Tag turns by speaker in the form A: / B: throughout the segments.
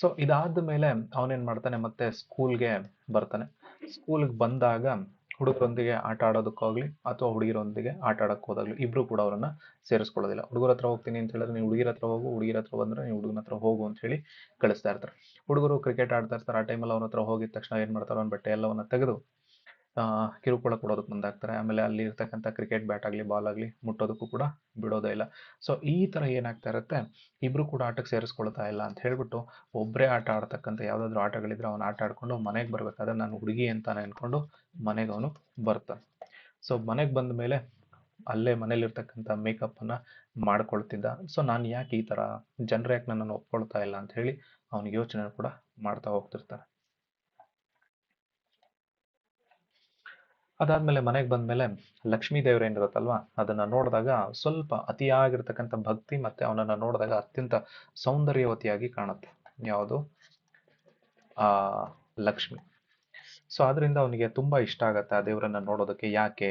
A: So ಇದಾದ ಮೇಲೆ ಅವನೇನ್ ಮಾಡ್ತಾನೆ, ಮತ್ತೆ ಸ್ಕೂಲ್ಗೆ ಬರ್ತಾನೆ. ಸ್ಕೂಲ್ಗೆ ಬಂದಾಗ ಹುಡುಗರೊಂದಿಗೆ ಆಟ ಆಡೋದಕ್ಕಾಗ್ಲಿ ಅಥವಾ ಹುಡುಗಿರೊಂದಿಗೆ ಆಟ ಆಡಕ್ ಹೋದಾಗ್ಲಿ ಇಬ್ರು ಕೂಡ ಅವರನ್ನ ಸೇರಿಸ್ಕೊಳ್ಳೋದಿಲ್ಲ. ಹುಡುಗರ ಹತ್ರ ಹೋಗ್ತೀನಿ ಅಂತ ಹೇಳಿದ್ರೆ ನೀವು ಹುಡುಗಿರ ಹತ್ರ ಹೋಗು, ಹುಡುಗಿರ ಹತ್ರ ಬಂದ್ರೆ ನೀವು ಹುಡುಗನ ಹತ್ರ ಹೋಗು ಅಂತ ಹೇಳಿ ಕಳಿಸ್ತಾ ಇರ್ತಾರೆ. ಹುಡುಗರು ಕ್ರಿಕೆಟ್ ಆಡ್ತಾ ಇರ್ತಾರೆ. ಆ ಟೈಮಲ್ಲಿ ಅವನ ಹತ್ರ ಹೋಗಿದ ತಕ್ಷಣ ಏನ್ ಮಾಡ್ತಾರೆ, ಅವ್ನ ಬಟ್ಟೆ ಎಲ್ಲವನ್ನ ತೆಗೆದು ಕಿರುಕುಳ ಕೊಡೋದಕ್ಕೆ ಮುಂದಾಗ್ತಾರೆ. ಆಮೇಲೆ ಅಲ್ಲಿ ಇರ್ತಕ್ಕಂಥ ಕ್ರಿಕೆಟ್ ಬ್ಯಾಟ್ ಆಗಲಿ ಬಾಲ್ ಆಗಲಿ ಮುಟ್ಟೋದಕ್ಕೂ ಕೂಡ ಬಿಡೋದೇ ಇಲ್ಲ. ಸೊ ಈ ತರ ಏನಾಗ್ತಾ ಇರುತ್ತೆ, ಇಬ್ರು ಕೂಡ ಆಟಕ್ಕೆ ಸೇರಿಸ್ಕೊಳ್ತಾ ಇಲ್ಲ ಅಂತ ಹೇಳ್ಬಿಟ್ಟು ಒಬ್ಬರೇ ಆಟ ಆಡ್ತಕ್ಕಂಥ ಯಾವ್ದಾದ್ರು ಆಟಗಳಿದ್ರೆ ಅವನು ಆಟ ಆಡ್ಕೊಂಡು ಮನೆಗೆ ಬರ್ಬೇಕಾದ್ರೆ ನಾನು ಹುಡುಗಿ ಅಂತಾನೆ ಅನ್ಕೊಂಡು ಮನೆಗೆ ಅವನು ಬರ್ತಾನೆ. ಸೊ ಮನೆಗೆ ಬಂದ ಮೇಲೆ ಅಲ್ಲೇ ಮನೇಲಿರ್ತಕ್ಕಂಥ ಮೇಕಪ್ ಅನ್ನ ಮಾಡ್ಕೊಳ್ತಿದ್ದ. ಸೊ ನಾನು ಯಾಕೆ ಈ ತರ, ಜನರು ಯಾಕೆ ನನ್ನನ್ನು ಒಪ್ಕೊಳ್ತಾ ಇಲ್ಲ ಅಂತ ಹೇಳಿ ಅವನಿಗೆ ಯೋಚನೆ ಕೂಡ ಮಾಡ್ತಾ ಹೋಗ್ತಿರ್ತಾನೆ. ಅದಾದ್ಮೇಲೆ ಮನೆಗೆ ಬಂದ್ಮೇಲೆ ಲಕ್ಷ್ಮೀ ದೇವ್ರೇನಿರುತ್ತಲ್ವಾ ಅದನ್ನ ನೋಡಿದಾಗ ಸ್ವಲ್ಪ ಅತಿಯಾಗಿರ್ತಕ್ಕಂಥ ಭಕ್ತಿ ಮತ್ತೆ ಅವನನ್ನ ನೋಡಿದಾಗ ಅತ್ಯಂತ ಸೌಂದರ್ಯವತಿಯಾಗಿ ಕಾಣುತ್ತೆ. ಯಾವುದು? ಆ ಲಕ್ಷ್ಮಿ. ಸೊ ಅದರಿಂದ ಅವನಿಗೆ ತುಂಬಾ ಇಷ್ಟ ಆಗತ್ತೆ ಆ ದೇವರನ್ನ ನೋಡೋದಕ್ಕೆ. ಯಾಕೆ?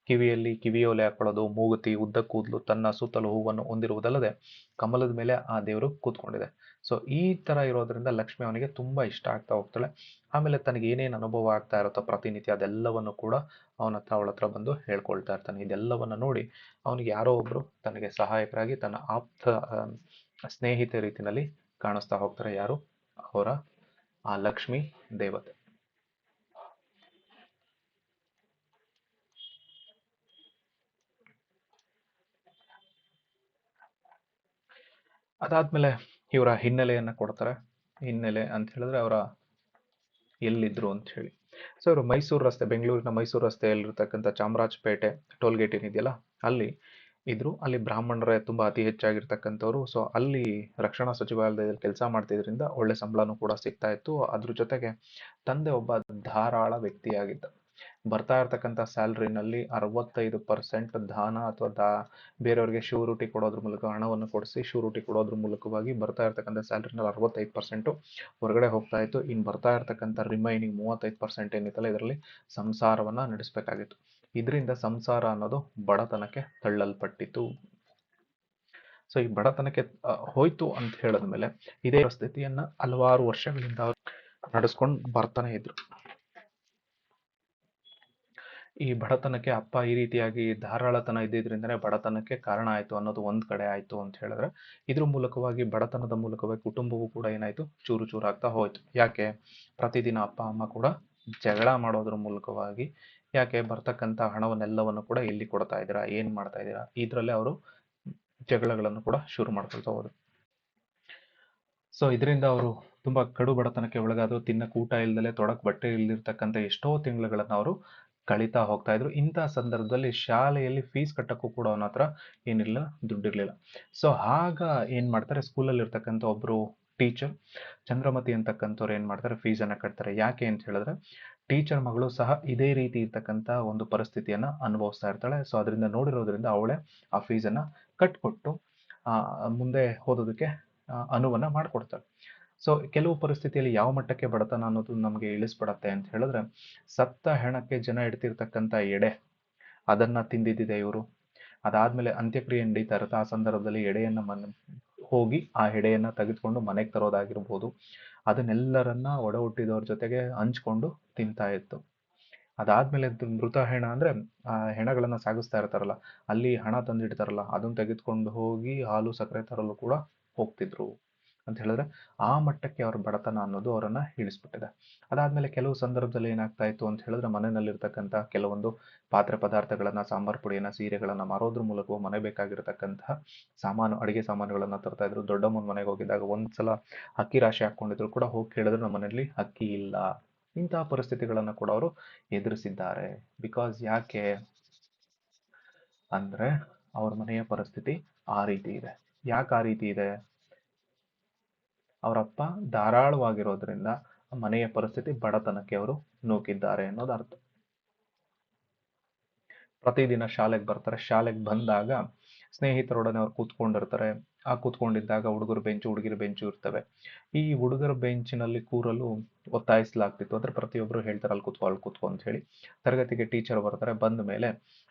A: ಕಿವಿಯಲ್ಲಿ ಕಿವಿಯೋಲೆ ಹಾಕೊಳ್ಳೋದು, ಮೂಗುತಿ, ಉದ್ದ ಕೂದಲು, ತನ್ನ ಸುತ್ತಲೂ ಹೂವನ್ನು ಹೊಂದಿರುವುದಲ್ಲದೆ ಕಮಲದ ಮೇಲೆ ಆ ದೇವರು ಕೂತ್ಕೊಂಡಿದೆ. ಸೊ ಈ ತರ ಇರೋದ್ರಿಂದ ಲಕ್ಷ್ಮಿ ಅವನಿಗೆ ತುಂಬಾ ಇಷ್ಟ ಆಗ್ತಾ ಹೋಗ್ತಾಳೆ. ಆಮೇಲೆ ತನಗೆ ಏನೇನು ಅನುಭವ ಆಗ್ತಾ ಇರುತ್ತೋ ಪ್ರತಿನಿತ್ಯ ಅದೆಲ್ಲವನ್ನು ಕೂಡ ಅವಳ ಹತ್ರ ಬಂದು ಹೇಳ್ಕೊಳ್ತಾ ಇರ್ತಾನೆ. ಇದೆಲ್ಲವನ್ನ ನೋಡಿ ಅವನಿಗೆ ಯಾರೋ ಒಬ್ರು ತನಗೆ ಸಹಾಯಕರಾಗಿ ತನ್ನ ಆಪ್ತ ಸ್ನೇಹಿತ ರೀತಿನಲ್ಲಿ ಕಾಣಿಸ್ತಾ ಹೋಗ್ತಾರೆ. ಯಾರು? ಅವರ ಆ ಲಕ್ಷ್ಮಿ ದೇವತೆ. ಅದಾದ್ಮೇಲೆ ಇವರ ಹಿನ್ನೆಲೆಯನ್ನ ಕೊಡ್ತಾರೆ. ಹಿನ್ನೆಲೆ ಅಂತ ಹೇಳಿದ್ರೆ ಅವರ ಎಲ್ಲಿದ್ರು ಅಂತ ಹೇಳಿ. ಸೊ ಇವರು ಮೈಸೂರು ರಸ್ತೆ, ಬೆಂಗಳೂರಿನ ಮೈಸೂರು ರಸ್ತೆಯಲ್ಲಿರ್ತಕ್ಕಂಥ ಚಾಮರಾಜಪೇಟೆ ಟೋಲ್ ಗೇಟ್ ಏನಿದೆಯಲ್ಲ ಅಲ್ಲಿ ಇದ್ರು. ಅಲ್ಲಿ ಬ್ರಾಹ್ಮಣರೇ ತುಂಬಾ ಅತಿ ಹೆಚ್ಚಾಗಿರ್ತಕ್ಕಂಥವ್ರು. ಸೊ ಅಲ್ಲಿ ರಕ್ಷಣಾ ಸಚಿವಾಲಯದಲ್ಲಿ ಕೆಲಸ ಮಾಡ್ತಿದ್ರಿಂದ ಒಳ್ಳೆ ಸಂಬಳನೂ ಕೂಡ ಸಿಗ್ತಾ ಇತ್ತು. ಅದ್ರ ಜೊತೆಗೆ ತಂದೆ ಒಬ್ಬ ಧಾರಾಳ ವ್ಯಕ್ತಿಯಾಗಿದ್ದ. ಬರ್ತಾ ಇರ್ತಕ್ಕಂಥ ಸ್ಯಾಲ್ರಿನಲ್ಲಿ 65% ದಾನ ಅಥವಾ ಬೇರೆಯವ್ರಿಗೆ ಶ್ಯೂರಿಟಿ ಕೊಡೋದ್ರ ಮೂಲಕ ಹಣವನ್ನು ಕೊಡಿಸಿ ಶ್ಯೂರಿಟಿ ಕೊಡೋದ್ರ ಮೂಲಕವಾಗಿ ಬರ್ತಾ ಇರ್ತಕ್ಕಂಥ ಸ್ಯಾಲ್ರಿನಲ್ಲಿ 65% ಹೊರಗಡೆ ಹೋಗ್ತಾ ಇತ್ತು. ಇನ್ನು ಬರ್ತಾ ಇರ್ತಕ್ಕಂಥ ರಿಮೈನಿಂಗ್ 35% ಏನಿತ್ತಲ್ಲ ಇದರಲ್ಲಿ ಸಂಸಾರವನ್ನ ನಡೆಸಬೇಕಾಗಿತ್ತು. ಇದರಿಂದ ಸಂಸಾರ ಅನ್ನೋದು ಬಡತನಕ್ಕೆ ತಳ್ಳಲ್ಪಟ್ಟಿತು. ಸೊ ಈ ಬಡತನಕ್ಕೆ ಹೋಯ್ತು ಅಂತ ಹೇಳಿದ್ಮೇಲೆ ಇದೇ ಸ್ಥಿತಿಯನ್ನ ಹಲವಾರು ವರ್ಷಗಳಿಂದ ನಡೆಸ್ಕೊಂಡು ಬರ್ತಾನೆ ಇದ್ರು. ಈ ಬಡತನಕ್ಕೆ ಅಪ್ಪ ಈ ರೀತಿಯಾಗಿ ಧಾರಾಳತನ ಇದ್ದಿದ್ರಿಂದನೇ ಬಡತನಕ್ಕೆ ಕಾರಣ ಆಯ್ತು ಅನ್ನೋದು ಒಂದ್ ಕಡೆ ಆಯ್ತು ಅಂತ ಹೇಳಿದ್ರೆ, ಇದ್ರ ಮೂಲಕವಾಗಿ ಬಡತನದ ಮೂಲಕವಾಗಿ ಕುಟುಂಬವೂ ಕೂಡ ಏನಾಯ್ತು, ಚೂರು ಚೂರು ಆಗ್ತಾ ಹೋಯ್ತು. ಯಾಕೆ? ಪ್ರತಿದಿನ ಅಪ್ಪ ಅಮ್ಮ ಕೂಡ ಜಗಳ ಮಾಡೋದ್ರ ಮೂಲಕವಾಗಿ, ಯಾಕೆ ಬರ್ತಕ್ಕಂಥ ಹಣವನ್ನೆಲ್ಲವನ್ನು ಕೂಡ ಎಲ್ಲಿ ಕೊಡ್ತಾ ಇದ್ದೀರಾ, ಏನ್ ಮಾಡ್ತಾ ಇದ್ದೀರಾ, ಇದ್ರಲ್ಲೇ ಅವರು ಜಗಳಗಳನ್ನು ಕೂಡ ಶುರು ಮಾಡ್ಕೊಳ್ತಾ ಹೋದ್ರು. ಸೊ ಇದರಿಂದ ಅವರು ತುಂಬಾ ಕಡು ಬಡತನಕ್ಕೆ ಒಳಗಾದ್ರು. ತಿನ್ನಕ್ಕೆ ಊಟ ಇಲ್ದಲೆ, ತೊಡಕ್ ಬಟ್ಟೆ ಇಲ್ದಿರ್ತಕ್ಕಂಥ ಎಷ್ಟೋ ತಿಂಗಳುಗಳನ್ನ ಅವರು ಕಳೀತಾ ಹೋಗ್ತಾ ಇದ್ರು. ಇಂತಹ ಸಂದರ್ಭದಲ್ಲಿ ಶಾಲೆಯಲ್ಲಿ ಫೀಸ್ ಕಟ್ಟಕ್ಕೂ ಕೂಡ ಅವನ ಹತ್ರ ಏನಿಲ್ಲ, ದುಡ್ಡಿರ್ಲಿಲ್ಲ. ಸೊ ಆಗ ಏನ್ ಮಾಡ್ತಾರೆ, ಸ್ಕೂಲಲ್ಲಿ ಇರ್ತಕ್ಕಂಥ ಒಬ್ರು ಟೀಚರ್ ಚಂದ್ರಮತಿ ಅಂತಕ್ಕಂಥವ್ರು ಏನ್ ಮಾಡ್ತಾರೆ, ಫೀಸನ್ನ ಕಟ್ತಾರೆ. ಯಾಕೆ ಅಂತ ಹೇಳಿದ್ರೆ ಟೀಚರ್ ಮಗಳು ಸಹ ಇದೇ ರೀತಿ ಇರ್ತಕ್ಕಂಥ ಒಂದು ಪರಿಸ್ಥಿತಿಯನ್ನ ಅನುಭವಿಸ್ತಾ ಇರ್ತಾಳೆ. ಸೊ ಅದರಿಂದ ನೋಡಿರೋದ್ರಿಂದ ಅವಳೇ ಆ ಫೀಸನ್ನ ಕಟ್ಕೊಟ್ಟು ಮುಂದೆ ಓದೋದಕ್ಕೆ ಅನುವನ್ನ ಮಾಡ್ಕೊಡ್ತಾಳೆ. ಸೊ ಕೆಲವು ಪರಿಸ್ಥಿತಿಯಲ್ಲಿ ಯಾವ ಮಟ್ಟಕ್ಕೆ ಬಡತನ ಅನ್ನೋದು ನಮಗೆ ಇಳಿಸ್ಬಿಡತ್ತೆ ಅಂತ ಹೇಳಿದ್ರೆ, ಸತ್ತ ಹೆಣಕ್ಕೆ ಜನ ಇಡ್ತಿರ್ತಕ್ಕಂಥ ಎಡೆ ಅದನ್ನ ತಿಂದಿದ್ದಿದೆ ಇವರು. ಅದಾದ್ಮೇಲೆ ಅಂತ್ಯಕ್ರಿಯೆ ನಡೀತಾ ಇರುತ್ತೆ. ಆ ಸಂದರ್ಭದಲ್ಲಿ ಎಡೆಯನ್ನ ಹೋಗಿ ಆ ಎಡೆಯನ್ನ ತೆಗೆದುಕೊಂಡು ಮನೆಗೆ ತರೋದಾಗಿರ್ಬೋದು. ಅದನ್ನೆಲ್ಲರನ್ನ ಒಡ ಹುಟ್ಟಿದವ್ರ ಜೊತೆಗೆ ಹಂಚ್ಕೊಂಡು ತಿಂತಾ ಇತ್ತು. ಅದಾದ್ಮೇಲೆ ಮೃತ ಹೆಣ ಅಂದ್ರೆ ಆ ಹೆಣಗಳನ್ನ ಸಾಗಿಸ್ತಾ ಇರ್ತಾರಲ್ಲ, ಅಲ್ಲಿ ಹಣ ತಂದಿಡ್ತಾರಲ್ಲ, ಅದನ್ನ ತೆಗೆದುಕೊಂಡು ಹೋಗಿ ಹಾಲು ಸಕ್ಕರೆ ತರಲು ಕೂಡ ಹೋಗ್ತಿದ್ರು ಅಂತ ಹೇಳಿದ್ರೆ ಆ ಮಟ್ಟಕ್ಕೆ ಅವ್ರ ಬಡತನ ಅನ್ನೋದು ಅವರನ್ನ ಇಳಿಸ್ಬಿಟ್ಟಿದೆ. ಅದಾದ್ಮೇಲೆ ಕೆಲವು ಸಂದರ್ಭದಲ್ಲಿ ಏನಾಗ್ತಾ ಇತ್ತು ಅಂತ ಹೇಳಿದ್ರೆ, ಮನೆಯಲ್ಲಿರ್ತಕ್ಕಂಥ ಕೆಲವೊಂದು ಪಾತ್ರೆ ಪದಾರ್ಥಗಳನ್ನ, ಸಾಂಬಾರ್ ಪುಡಿಯನ್ನ, ಸೀರೆಗಳನ್ನ ಮಾರೋದ್ರ ಮೂಲಕ ಮನೆ ಬೇಕಾಗಿರ್ತಕ್ಕಂತಹ ಅಡಿಗೆ ಸಾಮಾನುಗಳನ್ನ ತರ್ತಾ ಇದ್ರು. ದೊಡ್ಡಮ್ಮನ ಮನೆಗೆ ಹೋಗಿದ್ದಾಗ ಒಂದ್ಸಲ ಅಕ್ಕಿ ರಾಶಿ ಹಾಕೊಂಡಿದ್ರು ಕೂಡ ಹೋಗಿ ಕೇಳಿದ್ರು ನಮ್ಮ ಮನೆಯಲ್ಲಿ ಅಕ್ಕಿ ಇಲ್ಲ. ಇಂತಹ ಪರಿಸ್ಥಿತಿಗಳನ್ನ ಕೂಡ ಅವರು ಎದುರಿಸಿದ್ದಾರೆ. ಬಿಕಾಸ್ ಯಾಕೆ ಅಂದ್ರೆ ಅವ್ರ ಮನೆಯ ಪರಿಸ್ಥಿತಿ ಆ ರೀತಿ ಇದೆ. ಯಾಕೆ ಆ ರೀತಿ ಇದೆ? ಅವರಪ್ಪ ಧಾರಾಳವಾಗಿರೋದ್ರಿಂದ ಮನೆಯ ಪರಿಸ್ಥಿತಿ ಬಡತನಕ್ಕೆ ಅವರು ನೂಕಿದ್ದಾರೆ ಅನ್ನೋದು ಅರ್ಥ. ಪ್ರತಿದಿನ ಶಾಲೆಗೆ ಬರ್ತಾರೆ. ಶಾಲೆಗೆ ಬಂದಾಗ ಸ್ನೇಹಿತರೊಡನೆ ಅವ್ರು ಕೂತ್ಕೊಂಡಿರ್ತಾರೆ. ಆ ಕೂತ್ಕೊಂಡಿದ್ದಾಗ ಹುಡುಗರು ಬೆಂಚು ಹುಡುಗಿರು ಬೆಂಚು ಇರ್ತವೆ. ಈ ಹುಡುಗರ ಬೆಂಚಿನಲ್ಲಿ ಕೂರಲು ಒತ್ತಾಯಿಸಲಾಗ್ತಿತ್ತು. ಅಂದ್ರೆ ಪ್ರತಿಯೊಬ್ರು ಹೇಳ್ತಾರೆ ಅಲ್ಲಿ ಕೂತ್ಕೋ ಅಂತ ಹೇಳಿ. ತರಗತಿಗೆ ಟೀಚರ್ ಬರ್ತಾರೆ. ಬಂದ ಮೇಲೆ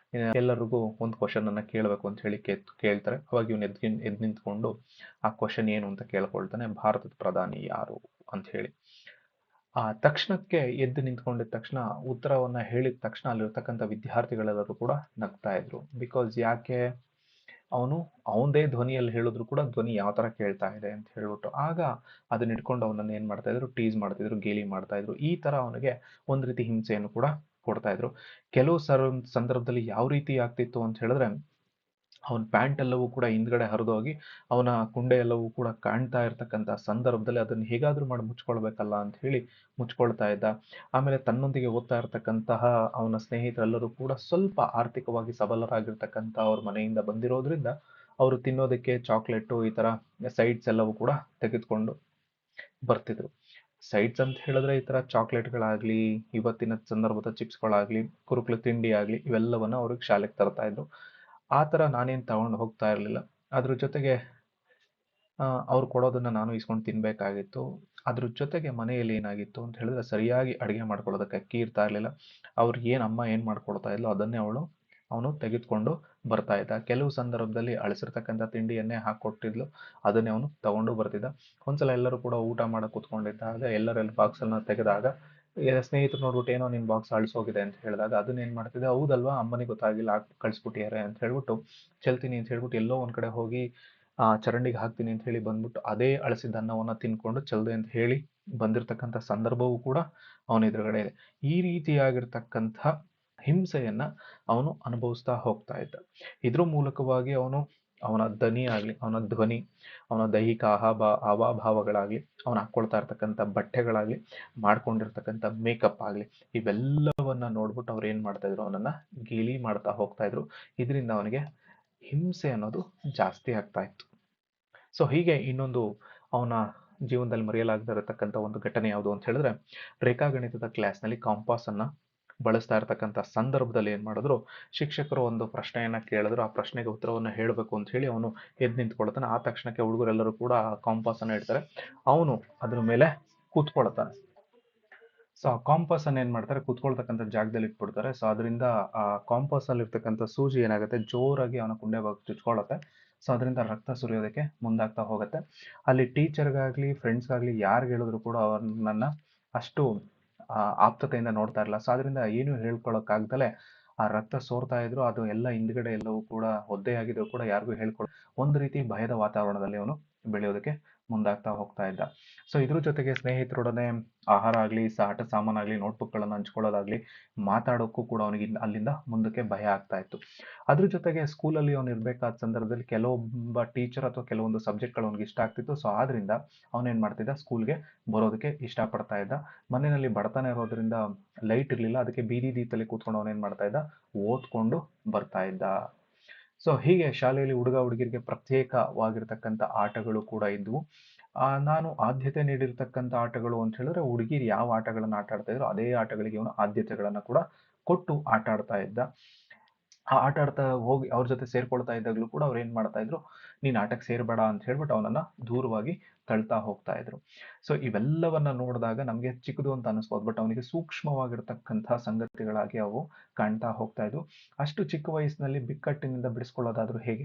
A: ಎಲ್ಲರಿಗೂ ಒಂದು ಕ್ವಶನ್ ಅನ್ನ ಕೇಳಬೇಕು ಅಂತ ಹೇಳಿ ಕೇಳ್ತಾರೆ. ಅವಾಗ ಇವನು ಎದ್ದು ನಿಂತ್ಕೊಂಡು ಆ ಕ್ವಶನ್ ಏನು ಅಂತ ಕೇಳ್ಕೊಳ್ತಾನೆ, ಭಾರತದ ಪ್ರಧಾನಿ ಯಾರು ಅಂತ ಹೇಳಿ. ಆ ತಕ್ಷಣಕ್ಕೆ ಎದ್ದು ನಿಂತ್ಕೊಂಡಿದ ತಕ್ಷಣ ಉತ್ತರವನ್ನ ಹೇಳಿದ ತಕ್ಷಣ ಅಲ್ಲಿರ್ತಕ್ಕಂಥ ವಿದ್ಯಾರ್ಥಿಗಳೆಲ್ಲರೂ ಕೂಡ ನಗ್ತಾ ಇದ್ರು. ಬಿಕಾಸ್ ಯಾಕೆ, ಅವನು ಅವಂದೇ ಧ್ವನಿಯಲ್ಲಿ ಹೇಳಿದ್ರು ಕೂಡ ಧ್ವನಿ ಯಾವ ತರ ಕೇಳ್ತಾ ಇದೆ ಅಂತ ಹೇಳ್ಬಿಟ್ಟು. ಆಗ ಅದನ್ನ ಇಟ್ಕೊಂಡು ಅವನನ್ನ ಏನ್ ಮಾಡ್ತಾ ಇದ್ರು, ಟೀಸ್ ಮಾಡ್ತಿದ್ರು, ಗೇಲಿ ಮಾಡ್ತಾ ಇದ್ರು. ಈ ತರ ಅವನಿಗೆ ಒಂದ್ ರೀತಿ ಹಿಂಸೆಯನ್ನು ಕೂಡ ಕೊಡ್ತಾ ಇದ್ರು. ಕೆಲವು ಸಂದರ್ಭದಲ್ಲಿ ಯಾವ ರೀತಿ ಆಗ್ತಿತ್ತು ಅಂತ ಹೇಳಿದ್ರೆ, ಅವನ ಪ್ಯಾಂಟ್ ಎಲ್ಲವೂ ಕೂಡ ಹಿಂದ್ಗಡೆ ಹರಿದೋಗಿ ಅವನ ಕುಂಡೆ ಎಲ್ಲವೂ ಕೂಡ ಕಾಣ್ತಾ ಇರ್ತಕ್ಕಂಥ ಸಂದರ್ಭದಲ್ಲಿ ಅದನ್ನ ಹೇಗಾದ್ರೂ ಮಾಡಿ ಮುಚ್ಕೊಳ್ಬೇಕಲ್ಲ ಅಂತ ಹೇಳಿ ಮುಚ್ಕೊಳ್ತಾ ಇದ್ದ. ಆಮೇಲೆ ತನ್ನೊಂದಿಗೆ ಓದ್ತಾ ಇರ್ತಕ್ಕಂತಹ ಅವನ ಸ್ನೇಹಿತರೆಲ್ಲರೂ ಕೂಡ ಸ್ವಲ್ಪ ಆರ್ಥಿಕವಾಗಿ ಸಬಲರಾಗಿರ್ತಕ್ಕಂಥ ಅವ್ರ ಮನೆಯಿಂದ ಬಂದಿರೋದ್ರಿಂದ ಅವರು ತಿನ್ನೋದಕ್ಕೆ ಚಾಕ್ಲೇಟು ಈ ತರ ಸೈಡ್ಸ್ ಎಲ್ಲವೂ ಕೂಡ ತೆಗೆದುಕೊಂಡು ಬರ್ತಿದ್ರು. ಸೈಡ್ಸ್ ಅಂತ ಹೇಳಿದ್ರೆ ಈ ತರ ಚಾಕ್ಲೇಟ್ಗಳಾಗ್ಲಿ, ಇವತ್ತಿನ ಸಂದರ್ಭದ ಚಿಪ್ಸ್ಗಳಾಗ್ಲಿ, ಕುರುಕಲು ತಿಂಡಿ ಆಗ್ಲಿ, ಇವೆಲ್ಲವನ್ನ ಅವ್ರಿಗೆ ಶಾಲೆಗೆ ತರ್ತಾ ಇದ್ರು. ಆ ತರ ನಾನೇನ್ ತಗೊಂಡು ಹೋಗ್ತಾ ಇರ್ಲಿಲ್ಲ. ಅದ್ರ ಜೊತೆಗೆ ಅವ್ರು ಕೊಡೋದನ್ನ ನಾನು ಇಸ್ಕೊಂಡು ತಿನ್ಬೇಕಾಗಿತ್ತು. ಅದ್ರ ಜೊತೆಗೆ ಮನೆಯಲ್ಲಿ ಏನಾಗಿತ್ತು ಅಂತ ಹೇಳಿದ್ರೆ, ಸರಿಯಾಗಿ ಅಡಿಗೆ ಮಾಡ್ಕೊಳ್ಳೋದಕ್ಕೆ ಅಕ್ಕಿ ಇರ್ತಾ ಇರ್ಲಿಲ್ಲ. ಅವ್ರಿಗೆ ಅಮ್ಮ ಏನ್ ಮಾಡ್ಕೊಡ್ತಾ ಇದ್ಲು ಅದನ್ನೇ ಅವನು ತೆಗೆದುಕೊಂಡು ಬರ್ತಾ ಇದ್ದ. ಕೆಲವು ಸಂದರ್ಭದಲ್ಲಿ ಅಳಿಸಿರ್ತಕ್ಕಂಥ ತಿಂಡಿಯನ್ನೇ ಹಾಕೊಟ್ಟಿದ್ಲು, ಅದನ್ನೇ ಅವನು ತಗೊಂಡು ಬರ್ತಿದ್ದ. ಒಂದ್ಸಲ ಎಲ್ಲರೂ ಕೂಡ ಊಟ ಮಾಡಕ್ ಕೂತ್ಕೊಂಡಿದ್ದಾಗ ಎಲ್ಲರೆಲ್ಲ ಬಾಕ್ಸ್ ಅನ್ನ ತೆಗೆದಾಗ ಸ್ನೇಹಿತರು ನೋಡ್ಬಿಟ್ಟು, ಏನೋ ನಿನ್ ಬಾಕ್ಸ್ ಅಳಿಸೋಗಿದೆ ಅಂತ ಹೇಳಿದಾಗ ಅದನ್ನ ಏನ್ ಮಾಡ್ತಿದ್ದೆ, ಹೌದಲ್ವಾ ಅಮ್ಮನಿಗೆ ಗೊತ್ತಾಗಿಲ್ಲ ಕಳ್ಸ್ಬಿಟ್ಟಿದ್ದಾರೆ ಅಂತ ಹೇಳ್ಬಿಟ್ಟು ಚೆಲ್ತೀನಿ ಅಂತ ಹೇಳ್ಬಿಟ್ಟು ಎಲ್ಲೋ ಒಂದ್ ಕಡೆ ಹೋಗಿ ಚರಂಡಿಗೆ ಹಾಕ್ತೀನಿ ಅಂತ ಹೇಳಿ ಬಂದ್ಬಿಟ್ಟು ಅದೇ ಅಳಸಿದ ಅನ್ನವನ್ನ ತಿನ್ಕೊಂಡು ಚಲ್ದೆ ಅಂತ ಹೇಳಿ ಬಂದಿರತಕ್ಕಂಥ ಸಂದರ್ಭವೂ ಕೂಡ ಅವನ ಎದುರುಗಡೆ ಇದೆ. ಈ ರೀತಿಯಾಗಿರ್ತಕ್ಕಂಥ ಹಿಂಸೆಯನ್ನ ಅವನು ಅನುಭವಿಸ್ತಾ ಹೋಗ್ತಾ ಇದ್ದ. ಇದ್ರ ಮೂಲಕವಾಗಿ ಅವನ ಅವನ ಧ್ವನಿ, ಅವನ ದೈಹಿಕ ಹಾವಭಾವಗಳಾಗ್ಲಿ, ಅವನು ಹಾಕೊಳ್ತಾ ಇರ್ತಕ್ಕಂಥ ಬಟ್ಟೆಗಳಾಗ್ಲಿ, ಮಾಡ್ಕೊಂಡಿರ್ತಕ್ಕಂಥ ಮೇಕಪ್ ಆಗ್ಲಿ, ಇವೆಲ್ಲವನ್ನ ನೋಡ್ಬಿಟ್ಟು ಅವ್ರು ಏನ್ ಮಾಡ್ತಾ ಇದ್ರು, ಅವನನ್ನ ಗೇಲಿ ಮಾಡ್ತಾ ಹೋಗ್ತಾ ಇದ್ರು. ಇದರಿಂದ ಅವನಿಗೆ ಹಿಂಸೆ ಅನ್ನೋದು ಜಾಸ್ತಿ ಆಗ್ತಾ ಇತ್ತು. ಸೊ ಹೀಗೆ ಇನ್ನೊಂದು ಅವನ ಜೀವನದಲ್ಲಿ ಮರೆಯಲಾಗದಿರತಕ್ಕಂಥ ಒಂದು ಘಟನೆ ಯಾವುದು ಅಂತ ಹೇಳಿದ್ರೆ, ರೇಖಾಗಣಿತದ ಕ್ಲಾಸ್ನಲ್ಲಿ ಕಾಂಪಾಸ್ ಅನ್ನ ಬಳಸ್ತಾ ಇರ್ತಕ್ಕಂಥ ಸಂದರ್ಭದಲ್ಲಿ ಏನ್ ಮಾಡಿದ್ರು, ಶಿಕ್ಷಕರು ಒಂದು ಪ್ರಶ್ನೆಯನ್ನ ಕೇಳಿದ್ರು. ಆ ಪ್ರಶ್ನೆಗೆ ಉತ್ತರವನ್ನ ಹೇಳಬೇಕು ಅಂತ ಹೇಳಿ ಅವನು ಎದ್ದು ನಿಂತ್ಕೊಳ್ತಾನೆ. ಆ ತಕ್ಷಣಕ್ಕೆ ಹುಡುಗರೆಲ್ಲರೂ ಕೂಡ ಕಾಂಪಾಸ್ ಅನ್ನ ಇಡ್ತಾರೆ. ಅವನು ಅದ್ರ ಮೇಲೆ ಕೂತ್ಕೊಳ್ತಾನೆ. ಸೊ ಆ ಕಾಂಪಾಸ್ ಅನ್ನ ಏನ್ ಮಾಡ್ತಾರೆ, ಕೂತ್ಕೊಳ್ತಕ್ಕಂಥ ಜಾಗದಲ್ಲಿ ಇಟ್ಬಿಡ್ತಾರೆ. ಸೊ ಅದರಿಂದ ಆ ಕಾಂಪಾಸ್ ಅಲ್ಲಿ ಇರ್ತಕ್ಕಂಥ ಸೂಜಿ ಏನಾಗುತ್ತೆ, ಜೋರಾಗಿ ಅವನ ಕುಂಡೆ ಭಾಗ ಚುಚ್ಕೊಳ್ಳುತ್ತೆ. ಸೊ ಅದರಿಂದ ರಕ್ತ ಸುರಿಯೋದಕ್ಕೆ ಮುಂದಾಗ್ತಾ ಹೋಗುತ್ತೆ. ಅಲ್ಲಿ ಟೀಚರ್ಗಾಗ್ಲಿ, ಫ್ರೆಂಡ್ಸ್ಗಾಗ್ಲಿ ಯಾರಿಗೆ ಹೇಳಿದ್ರು ಕೂಡ ಅವ್ರನ್ನ ಅಷ್ಟು ಆಪ್ತತೆಯಿಂದ ನೋಡ್ತಾ ಇರಲ್ಲ. ಸೊ ಅದರಿಂದ ಏನು ಹೇಳ್ಕೊಳಕ್ಕಾಗ್ದಲೆ ಆ ರಕ್ತ ಸೋರ್ತಾ ಇದ್ರು. ಅದು ಎಲ್ಲ ಹಿಂದ್ಗಡೆ ಎಲ್ಲವೂ ಕೂಡ ಒದ್ದೆಯಾಗಿದ್ರು ಕೂಡ ಯಾರಿಗೂ ಒಂದು ರೀತಿ ಭಯದ ವಾತಾವರಣದಲ್ಲಿ ಅವನು ಬೆಳೆಯೋದಕ್ಕೆ ಮುಂದಾಗ್ತಾ ಹೋಗ್ತಾ ಇದ್ದ. ಸೊ ಇದ್ರ ಜೊತೆಗೆ ಸ್ನೇಹಿತರೊಡನೆ ಆಹಾರ ಆಗ್ಲಿ, ಆಟ ಸಾಮಾನಾಗ್ಲಿ, ನೋಟ್ಬುಕ್ಗಳನ್ನು ಹಂಚ್ಕೊಳ್ಳೋದಾಗ್ಲಿ, ಮಾತಾಡೋಕ್ಕೂ ಕೂಡ ಅವನಿಗೆ ಅಲ್ಲಿಂದ ಮುಂದಕ್ಕೆ ಭಯ ಆಗ್ತಾ ಇತ್ತು. ಅದ್ರ ಜೊತೆಗೆ ಸ್ಕೂಲಲ್ಲಿ ಅವನು ಇರ್ಬೇಕಾದ ಸಂದರ್ಭದಲ್ಲಿ ಕೆಲವೊಬ್ಬ ಟೀಚರ್ ಅಥವಾ ಕೆಲವೊಂದು ಸಬ್ಜೆಕ್ಟ್ಗಳು ಅವನಿಗೆ ಇಷ್ಟ ಆಗ್ತಿತ್ತು. ಸೊ ಆದ್ರಿಂದ ಅವನೇನ್ ಮಾಡ್ತಿದ್ದ, ಸ್ಕೂಲ್ಗೆ ಬರೋದಕ್ಕೆ ಇಷ್ಟಪಡ್ತಾ ಇದ್ದ. ಮನೆಯಲ್ಲಿ ಬಡತನ ಇರೋದ್ರಿಂದ ಲೈಟ್ ಇರ್ಲಿಲ್ಲ, ಅದಕ್ಕೆ ಬೀದಿ ದೀಪದಲ್ಲಿ ಕೂತ್ಕೊಂಡು ಅವನೇನ್ ಮಾಡ್ತಾ ಇದ್ದ, ಓದ್ಕೊಂಡು ಬರ್ತಾ ಇದ್ದ. ಸೊ ಹೀಗೆ ಶಾಲೆಯಲ್ಲಿ ಹುಡುಗ ಹುಡುಗಿರಿಗೆ ಪ್ರತ್ಯೇಕವಾಗಿರ್ತಕ್ಕಂಥ ಆಟಗಳು ಕೂಡ ಇದ್ವು. ನಾನು ಆದ್ಯತೆ ನೀಡಿರ್ತಕ್ಕಂಥ ಆಟಗಳು ಅಂತ ಹೇಳಿದ್ರೆ, ಹುಡುಗಿರು ಯಾವ ಆಟಗಳನ್ನ ಆಟ ಆಡ್ತಾ ಇದ್ರು ಅದೇ ಆಟಗಳಿಗೆ ಇವನು ಆದ್ಯತೆಗಳನ್ನ ಕೂಡ ಕೊಟ್ಟು ಆಟ ಆಡ್ತಾ ಇದ್ದ. ಆ ಆಟ ಆಡ್ತಾ ಹೋಗಿ ಅವ್ರ ಜೊತೆ ಸೇರ್ಕೊಳ್ತಾ ಇದ್ದಾಗ್ಲೂ ಕೂಡ ಅವ್ರು ಏನ್ ಮಾಡ್ತಾ ಇದ್ರು, ನೀನ್ ಆಟಕ್ಕೆ ಸೇರ್ಬೇಡ ಅಂತ ಹೇಳ್ಬಿಟ್ಟು ಅವನನ್ನ ದೂರವಾಗಿ ತಳ್ತಾ ಹೋಗ್ತಾ ಇದ್ರು. ಸೊ ಇವೆಲ್ಲವನ್ನ ನೋಡಿದಾಗ ನಮ್ಗೆ ಚಿಕ್ಕದು ಅಂತ ಅನಿಸ್ಬೋದು, ಬಟ್ ಅವನಿಗೆ ಸೂಕ್ಷ್ಮವಾಗಿರ್ತಕ್ಕಂಥ ಸಂಗತಿಗಳಾಗಿ ಅವು ಕಾಣ್ತಾ ಹೋಗ್ತಾ ಇದ್ವು. ಅಷ್ಟು ಚಿಕ್ಕ ವಯಸ್ಸಿನಲ್ಲಿ ಬಿಕ್ಕಟ್ಟಿನಿಂದ ಬಿಡಿಸ್ಕೊಳ್ಳೋದಾದ್ರೂ ಹೇಗೆ?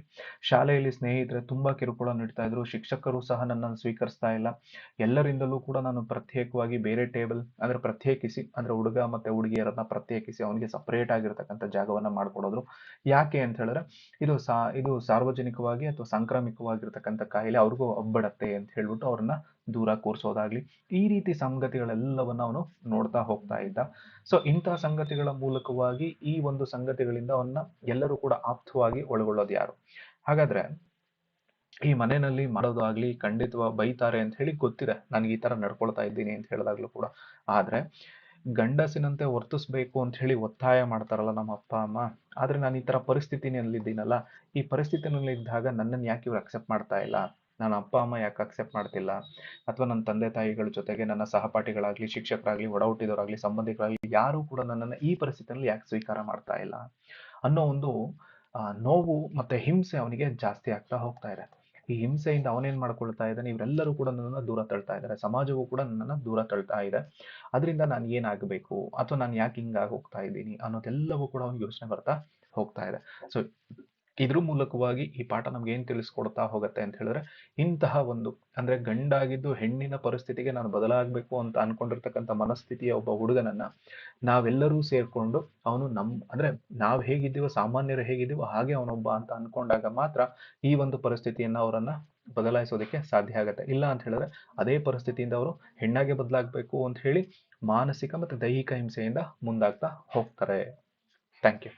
A: ಶಾಲೆಯಲ್ಲಿ ಸ್ನೇಹಿತರೆ ತುಂಬಾ ಕಿರುಕುಳ ನೀಡ್ತಾ ಇದ್ರು. ಶಿಕ್ಷಕರು ಸಹ ನನ್ನನ್ನು ಸ್ವೀಕರಿಸ್ತಾ ಇಲ್ಲ. ಎಲ್ಲರಿಂದಲೂ ಕೂಡ ನಾನು ಪ್ರತ್ಯೇಕವಾಗಿ ಬೇರೆ ಟೇಬಲ್ ಅಂದ್ರೆ ಪ್ರತ್ಯೇಕಿಸಿ, ಅಂದ್ರೆ ಹುಡುಗ ಮತ್ತೆ ಹುಡುಗಿಯರನ್ನ ಪ್ರತ್ಯೇಕಿಸಿ ಅವನಿಗೆ ಸಪರೇಟ್ ಆಗಿರ್ತಕ್ಕಂಥ ಜಾಗವನ್ನ ಮಾಡ್ಕೊಡೋದ್ರು. ಯಾಕೆ ಅಂತ ಹೇಳಿದ್ರೆ, ಇದು ಸಾರ್ವಜನಿಕವಾಗಿ ಅಥವಾ ಸಾಂಕ್ರಾಮಿಕವಾಗಿರ್ತಕ್ಕಂಥ ಕಾಯಿಲೆ, ಅವ್ರಿಗೂ ಹಬ್ಬಿಡತ್ತೆ ಅಂತ ಹೇಳ್ಬಿಟ್ಟು ಅವ್ರನ್ನ ದೂರ ಕೂರಿಸೋದಾಗ್ಲಿ, ಈ ರೀತಿ ಸಂಗತಿಗಳೆಲ್ಲವನ್ನ ಅವನು ನೋಡ್ತಾ ಹೋಗ್ತಾ ಇದ್ದ. ಸೊ ಇಂತಹ ಸಂಗತಿಗಳ ಮೂಲಕವಾಗಿ ಈ ಒಂದು ಸಂಗತಿಗಳಿಂದ ಅವನ್ನ ಎಲ್ಲರೂ ಕೂಡ ಆಪ್ತವಾಗಿ ಒಳಗೊಳ್ಳೋದು ಯಾರು? ಹಾಗಾದ್ರೆ ಈ ಮನೆಯಲ್ಲಿ ಮಾಡೋದಾಗ್ಲಿ ಖಂಡಿತವಾಗಿ ಬೈತಾರೆ ಅಂತ ಹೇಳಿ ಗೊತ್ತಿದೆ, ನನಗೆ ಈ ತರ ನಡ್ಕೊಳ್ತಾ ಇದ್ದೀನಿ ಅಂತ ಹೇಳಿದಾಗ್ಲೂ ಕೂಡ. ಆದ್ರೆ ಗಂಡಸಿನಂತೆ ವರ್ತಿಸ್ಬೇಕು ಅಂತ ಹೇಳಿ ಒತ್ತಾಯ ಮಾಡ್ತಾರಲ್ಲ ನಮ್ಮ ಅಪ್ಪ ಅಮ್ಮ. ಆದ್ರೆ ನಾನು ಈ ತರ ಪರಿಸ್ಥಿತಿನಲ್ಲಿದ್ದೀನಲ್ಲ, ಈ ಪರಿಸ್ಥಿತಿನಲ್ಲಿ ಇದ್ದಾಗ ನನ್ನನ್ನು ಯಾಕೆ ಇವ್ರು ಅಕ್ಸೆಪ್ಟ್ ಮಾಡ್ತಾ ಇಲ್ಲ, ನನ್ನ ಅಪ್ಪ ಅಮ್ಮ ಯಾಕೆ ಅಕ್ಸೆಪ್ಟ್ ಮಾಡ್ತಿಲ್ಲ, ಅಥವಾ ನನ್ನ ತಂದೆ ತಾಯಿಗಳ ಜೊತೆಗೆ ನನ್ನ ಸಹಪಾಠಿಗಳಾಗ್ಲಿ, ಶಿಕ್ಷಕರಾಗ್ಲಿ, ಒಡ ಹುಟ್ಟಿದವರಾಗ್ಲಿ, ಸಂಬಂಧಿಕರಾಗ್ಲಿ, ಯಾರು ಕೂಡ ನನ್ನನ್ನು ಈ ಪರಿಸ್ಥಿತಿಯಲ್ಲಿ ಯಾಕೆ ಸ್ವೀಕಾರ ಮಾಡ್ತಾ ಇಲ್ಲ ಅನ್ನೋ ಒಂದು ನೋವು ಮತ್ತೆ ಹಿಂಸೆ ಅವನಿಗೆ ಜಾಸ್ತಿ ಆಗ್ತಾ ಹೋಗ್ತಾ ಇದೆ. ಈ ಹಿಂಸೆಯಿಂದ ಅವನೇನ್ ಮಾಡ್ಕೊಳ್ತಾ ಇದ್ದಾನೆ, ಇವರೆಲ್ಲರೂ ಕೂಡ ನನ್ನನ್ನು ದೂರ ತಳ್ತಾ ಇದ್ದಾರೆ, ಸಮಾಜವೂ ಕೂಡ ನನ್ನನ್ನು ದೂರ ತಳ್ತಾ ಇದೆ. ಅದರಿಂದ ನಾನು ಏನಾಗಬೇಕು, ಅಥವಾ ನಾನು ಯಾಕೆ ಹಿಂಗಾಗಿ ಹೋಗ್ತಾ ಇದ್ದೀನಿ ಅನ್ನೋದೆಲ್ಲವೂ ಕೂಡ ಅವನಿಗೆ ಯೋಚನೆ ಬರ್ತಾ ಹೋಗ್ತಾ ಇದೆ. ಸೊ ಇದ್ರ ಮೂಲಕವಾಗಿ ಈ ಪಾಠ ನಮ್ಗೆ ಏನ್ ತಿಳಿಸ್ಕೊಡ್ತಾ ಹೋಗುತ್ತೆ ಅಂತ ಹೇಳಿದ್ರೆ, ಇಂತಹ ಒಂದು ಅಂದ್ರೆ ಗಂಡಾಗಿದ್ದು ಹೆಣ್ಣಿನ ಪರಿಸ್ಥಿತಿಗೆ ನಾನು ಬದಲಾಗಬೇಕು ಅಂತ ಅನ್ಕೊಂಡಿರ್ತಕ್ಕಂಥ ಮನಸ್ಥಿತಿಯ ಒಬ್ಬ ಹುಡುಗನನ್ನ ನಾವೆಲ್ಲರೂ ಸೇರ್ಕೊಂಡು ಅವನು ಅಂದ್ರೆ ನಾವ್ ಹೇಗಿದ್ದೀವೋ, ಸಾಮಾನ್ಯರು ಹೇಗಿದ್ದೀವೋ ಹಾಗೆ ಅವನೊಬ್ಬ ಅಂತ ಅನ್ಕೊಂಡಾಗ ಮಾತ್ರ ಈ ಒಂದು ಪರಿಸ್ಥಿತಿಯನ್ನ ಅವರನ್ನ ಬದಲಾಯಿಸೋದಕ್ಕೆ ಸಾಧ್ಯ ಆಗತ್ತೆ. ಇಲ್ಲ ಅಂತ ಹೇಳಿದ್ರೆ ಅದೇ ಪರಿಸ್ಥಿತಿಯಿಂದ ಅವರು ಹೆಣ್ಣಾಗೆ ಬದಲಾಗಬೇಕು ಅಂತ ಹೇಳಿ ಮಾನಸಿಕ ಮತ್ತೆ ದೈಹಿಕ ಹಿಂಸೆಯಿಂದ ಮುಂದಾಗ್ತಾ ಹೋಗ್ತಾರೆ. Thank you.